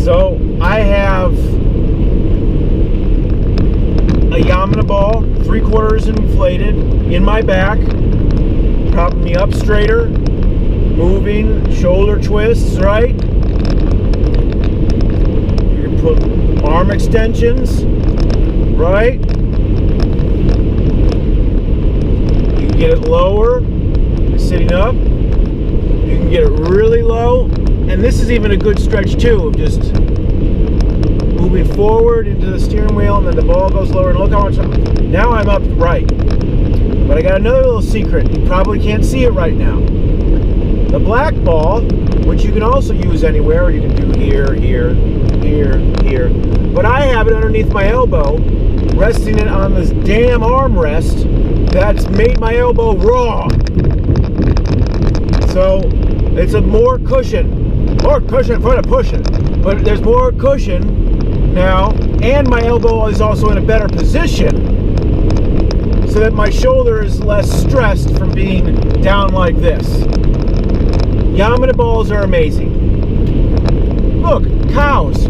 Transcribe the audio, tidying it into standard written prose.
So I have a Yamuna ball, 3/4 inflated, in my back, propping me up straighter, moving, shoulder twists, right? You can put arm extensions, right? You can get it lower, sitting up. You can get it really low, and this is even a good stretch too, of just moving forward into the steering wheel, and then the ball goes lower, and look how much now I'm up right. But I got another little secret. You probably can't see it right now. The black ball, which you can also use anywhere, you can do here, here, here, here, but I have it underneath my elbow, resting it on this damn armrest that's made my elbow raw. So it's a more cushion for the pushing, but there's more cushion now, and my elbow is also in a better position so that my shoulder is less stressed from being down like this. Yamuna balls are amazing. Look, cows.